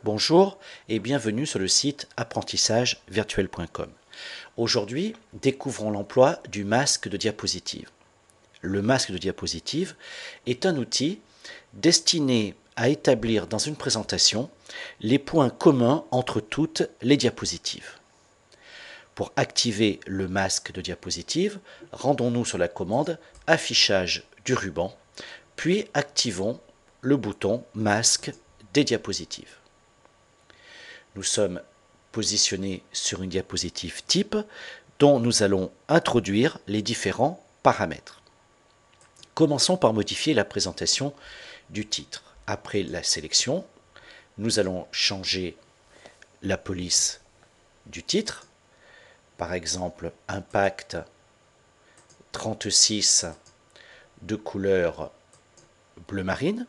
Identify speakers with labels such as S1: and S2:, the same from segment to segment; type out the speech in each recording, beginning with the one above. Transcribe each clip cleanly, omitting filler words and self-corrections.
S1: Bonjour et bienvenue sur le site apprentissagevirtuel.com. Aujourd'hui, découvrons l'emploi du masque de diapositive. Le masque de diapositive est un outil destiné à établir dans une présentation les points communs entre toutes les diapositives. Pour activer le masque de diapositive, rendons-nous sur la commande Affichage du ruban, puis activons le bouton Masque des diapositives. Nous sommes positionnés sur une diapositive type dont nous allons introduire les différents paramètres. Commençons par modifier la présentation du titre. Après la sélection, nous allons changer la police du titre. Par exemple, Impact 36 de couleur bleu marine.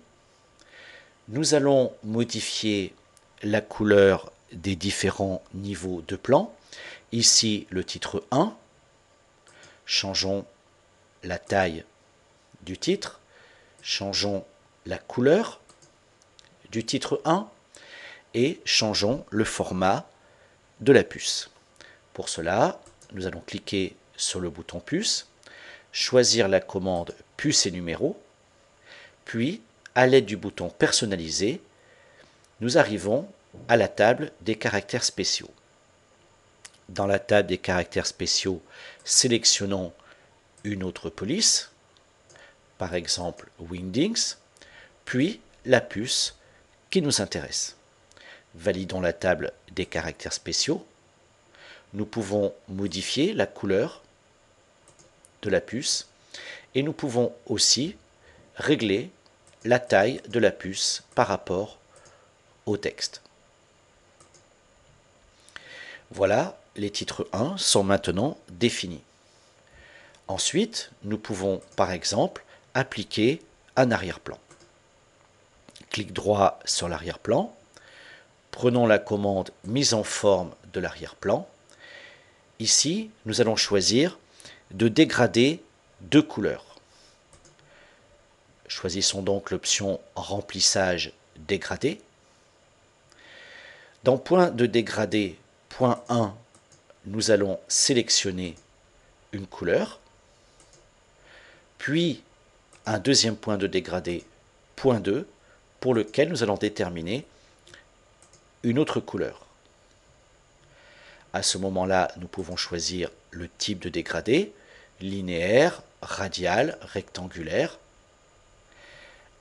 S1: Nous allons modifier la couleur des différents niveaux de plan. Ici, le titre 1. Changeons la taille du titre. Changeons la couleur du titre 1 et changeons le format de la puce. Pour cela, nous allons cliquer sur le bouton puce, choisir la commande puce et numéro, puis, à l'aide du bouton personnaliser, nous arrivons à la table des caractères spéciaux. Dans la table des caractères spéciaux, sélectionnons une autre police, par exemple Wingdings, puis la puce qui nous intéresse. Validons la table des caractères spéciaux. Nous pouvons modifier la couleur de la puce et nous pouvons aussi régler la taille de la puce par rapport au texte. Voilà, les titres 1 sont maintenant définis. Ensuite, nous pouvons par exemple appliquer un arrière-plan. Clic droit sur l'arrière-plan, prenons la commande mise en forme de l'arrière-plan. Ici, nous allons choisir de dégrader deux couleurs. Choisissons donc l'option remplissage dégradé. Dans point de dégradé, point 1, nous allons sélectionner une couleur, puis un deuxième point de dégradé, point 2, pour lequel nous allons déterminer une autre couleur. À ce moment-là, nous pouvons choisir le type de dégradé, linéaire, radial, rectangulaire,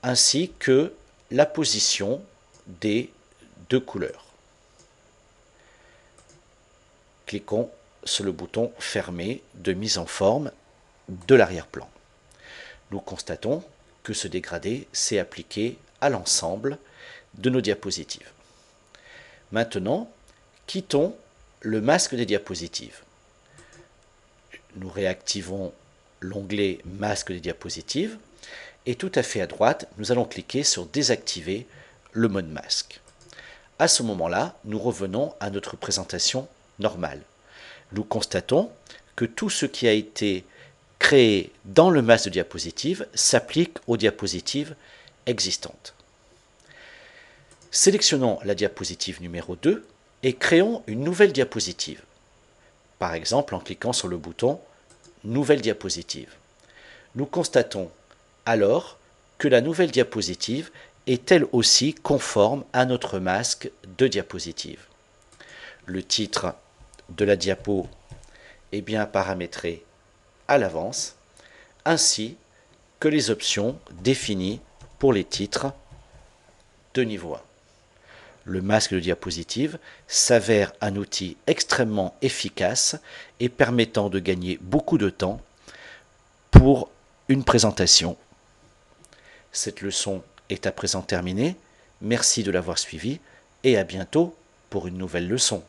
S1: ainsi que la position des deux couleurs. Cliquons sur le bouton fermer de mise en forme de l'arrière-plan. Nous constatons que ce dégradé s'est appliqué à l'ensemble de nos diapositives. Maintenant, quittons le masque des diapositives. Nous réactivons l'onglet masque des diapositives et tout à fait à droite, nous allons cliquer sur désactiver le mode masque. À ce moment-là, nous revenons à notre présentation normale. Nous constatons que tout ce qui a été créé dans le masque de diapositive s'applique aux diapositives existantes. Sélectionnons la diapositive numéro 2 et créons une nouvelle diapositive. Par exemple, en cliquant sur le bouton Nouvelle diapositive. Nous constatons alors que la nouvelle diapositive est elle aussi conforme à notre masque de diapositive. Le titre de la diapo est bien paramétré à l'avance, ainsi que les options définies pour les titres de niveau 1. Le masque de diapositive s'avère un outil extrêmement efficace et permettant de gagner beaucoup de temps pour une présentation. Cette leçon est à présent terminée. Merci de l'avoir suivie et à bientôt pour une nouvelle leçon.